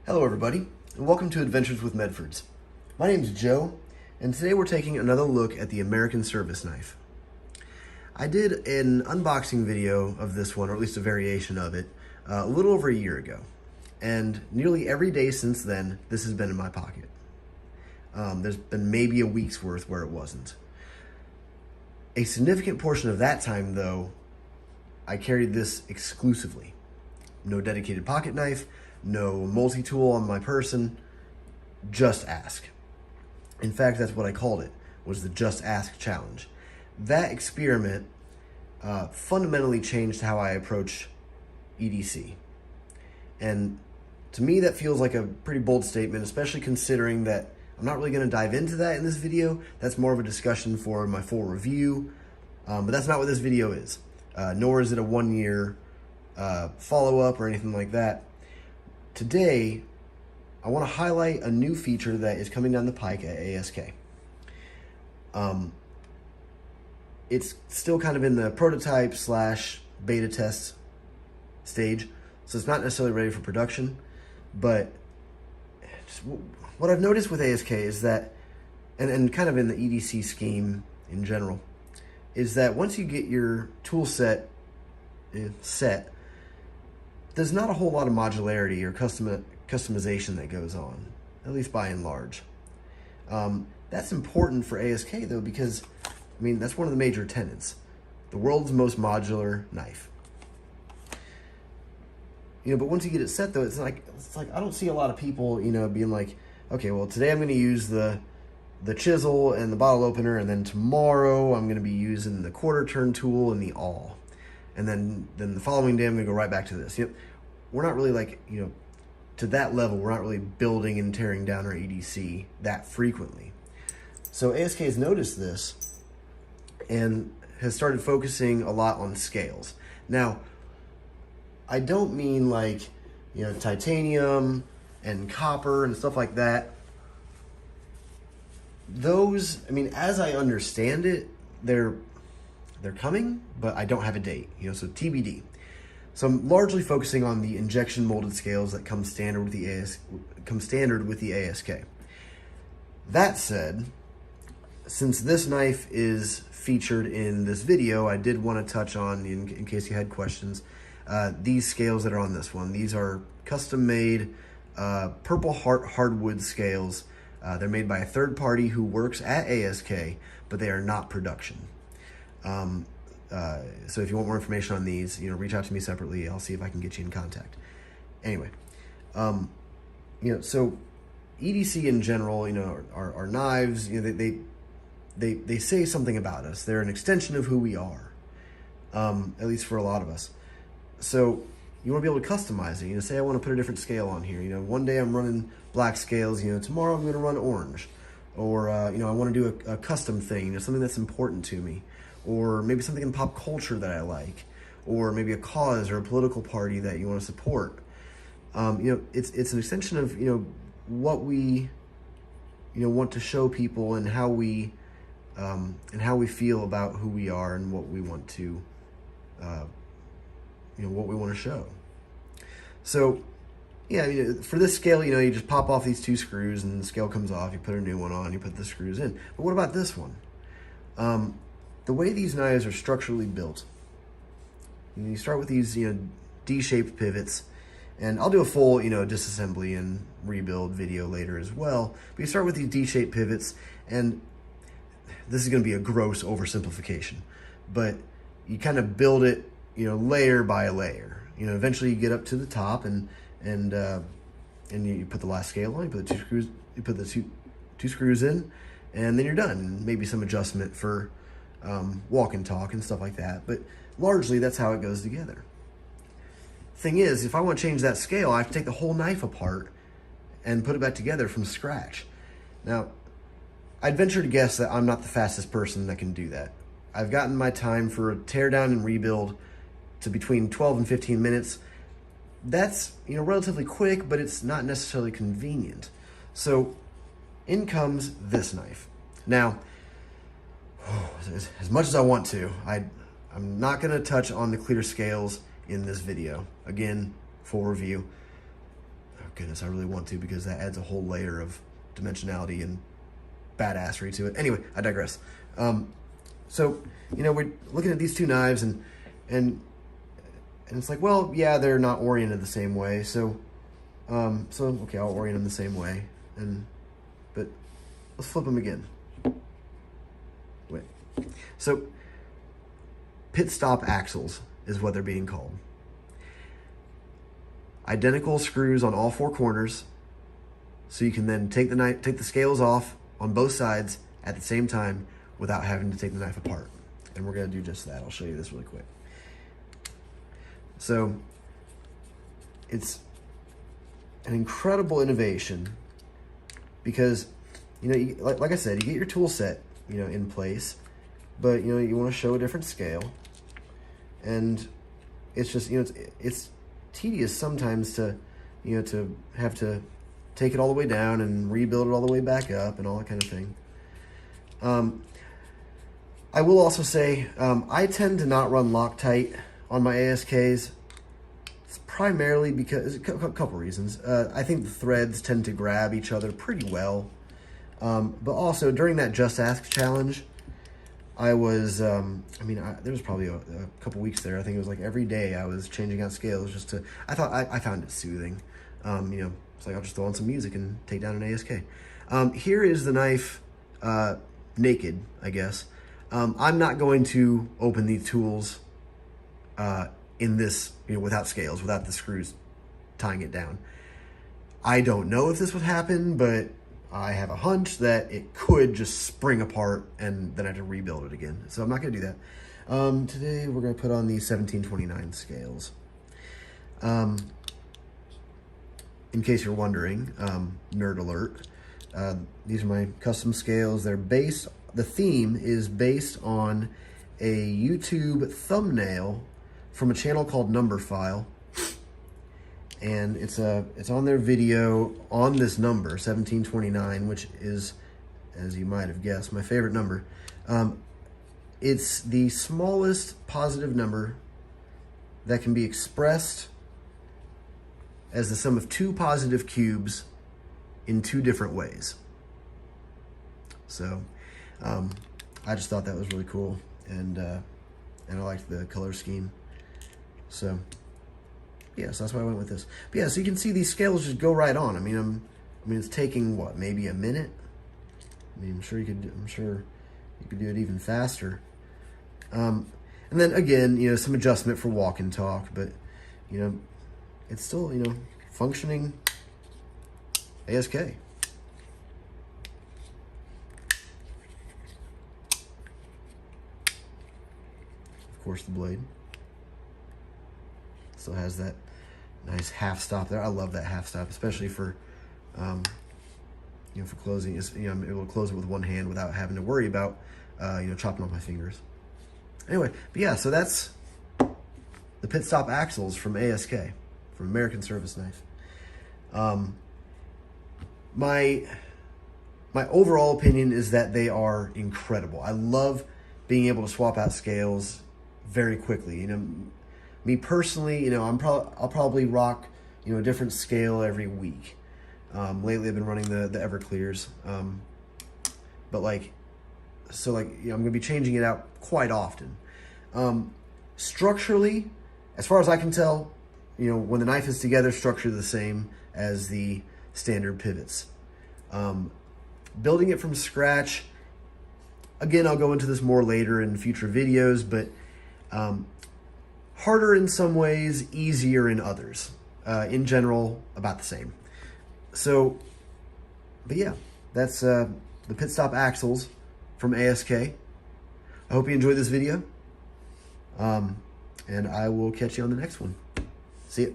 Hello everybody, and welcome to Adventures with Medfords. My name is Joe, and today we're taking another look at the American Service Knife. I did an unboxing video of this one, or at least a variation of it, a little over a year ago. And nearly every day since then, this has been in my pocket. There's been maybe a week's worth where it wasn't. A significant portion of that time, though, I carried this exclusively. No dedicated pocket knife, no multi-tool on my person, just ask. In fact, that's what I called it, was the Just Ask Challenge. That experiment fundamentally changed how I approach EDC. And to me, that feels like a pretty bold statement, especially considering that I'm not really going to dive into that in this video. That's more of a discussion for my full review, but that's not what this video is. Nor is it a one-year follow-up or anything like that. Today, I want to highlight a new feature that is coming down the pike at ASK. It's still kind of in the prototype / beta test stage, so it's not necessarily ready for production, but what I've noticed with ASK is that, and kind of in the EDC scheme in general, is that once you get your tool set, there's not a whole lot of modularity or customization that goes on, at least by and large. That's important for ASK though, because I mean, that's one of the major tenets. The world's most modular knife. But once you get it set though, it's like I don't see a lot of people, being like, okay, well today I'm going to use the chisel and the bottle opener, and then tomorrow I'm going to be using the quarter turn tool and the awl. And then the following day, I'm going to go right back to this. We're not really to that level. We're not really building and tearing down our EDC that frequently. So ASK has noticed this and has started focusing a lot on scales. Now, I don't mean titanium and copper and stuff like that. Those, as I understand it, they're coming, but I don't have a date, so TBD. So I'm largely focusing on the injection molded scales that come standard with the ASK. That said, since this knife is featured in this video, I did want to touch on, in case you had questions, these scales that are on this one. These are custom made Purple Heart hardwood scales. They're made by a third party who works at ASK, but they are not production. So if you want more information on these, reach out to me separately. I'll see if I can get you in contact. Anyway, so EDC in general, our knives, they say something about us. They're an extension of who we are, at least for a lot of us. So you want to be able to customize it. Say I want to put a different scale on here. One day I'm running black scales. Tomorrow I'm going to run orange, or I want to do a custom thing. Something that's important to me. Or maybe something in pop culture that I like, or maybe a cause or a political party that you want to support. It's an extension of what we want to show people, and how we feel about who we are and what we want to what we want to show. So yeah, for this scale, you just pop off these two screws and the scale comes off. You put a new one on, you put the screws in. But what about this one? The way these knives are structurally built, you start with these, D-shaped pivots, and I'll do a full, disassembly and rebuild video later as well. But you start with these D-shaped pivots, and this is going to be a gross oversimplification, but you kind of build it, layer by layer. Eventually you get up to the top, and you put the last scale on. You put the two screws in, and then you're done. And maybe some adjustment for walk and talk and stuff like that, but largely that's how it goes together. Thing is, if I want to change that scale, I have to take the whole knife apart and put it back together from scratch. Now, I'd venture to guess that I'm not the fastest person that can do that. I've gotten my time for a tear down and rebuild to between 12 and 15 minutes. That's relatively quick, but it's not necessarily convenient. So in comes this knife. Now, as much as I want to, I'm not going to touch on the clear scales in this video. Again, full review. goodness, I really want to, because that adds a whole layer of dimensionality and badassery to it. Anyway, I digress. So, you know, we're looking at these two knives, and it's like, well, yeah, they're not oriented the same way. So okay, I'll orient them the same way. But let's flip them again. Wait. So, pit stop axles is what they're being called. Identical screws on all four corners, so you can then take the scales off on both sides at the same time without having to take the knife apart. And we're going to do just that. I'll show you this really quick. So it's an incredible innovation because, you know, like I said, you get your tool set, you know, in place, but, you know, you want to show a different scale. And it's just, you know, it's tedious sometimes to, you know, to have to take it all the way down and rebuild it all the way back up and all that kind of thing. I will also say, I tend to not run Loctite on my ASKs. It's primarily because, a couple reasons. I think the threads tend to grab each other pretty well. But also, during that Just Ask challenge, I was, there was probably a couple weeks there. I think it was like every day I was changing out scales just to, I found it soothing. You know, it's like I'll just throw on some music and take down an ASK. Here is the knife naked, I guess. I'm not going to open these tools in this, you know, without scales, without the screws tying it down. I don't know if this would happen, but I have a hunch that it could just spring apart and then I have to rebuild it again. So I'm not going to do that. Today we're going to put on the 1729 scales. In case you're wondering, nerd alert, these are my custom scales. The theme is based on a YouTube thumbnail from a channel called Numberphile. And it's on their video on this number, 1729, which is, as you might have guessed, my favorite number. It's the smallest positive number that can be expressed as the sum of two positive cubes in two different ways. So I just thought that was really cool, and I liked the color scheme. So yeah, so that's why I went with this. But yeah, so you can see these scales just go right on. I mean, it's taking what, maybe a minute? I mean, I'm sure you could do it even faster. And then again, you know, some adjustment for walk and talk, but you know, it's still, you know, functioning ASK. Of course, the blade still has that nice half stop there. I love that half stop, especially for, you know, for closing. You know, I'm able to close it with one hand without having to worry about, you know, chopping off my fingers. Anyway, but yeah, so that's the pit stop axles from ASK, from American Service Knife. My overall opinion is that they are incredible. I love being able to swap out scales very quickly. You know, me personally, you know, I'll probably rock, you know, a different scale every week. Lately I've been running the Everclears, but like, so like, you know, I'm gonna be changing it out quite often. Structurally, as far as I can tell, you know, when the knife is together, structure the same as the standard pivots. Building it from scratch, again, I'll go into this more later in future videos, but harder in some ways, easier in others. In general, about the same. So, but yeah, that's the pit stop axles from ASK. I hope you enjoyed this video, and I will catch you on the next one. See ya.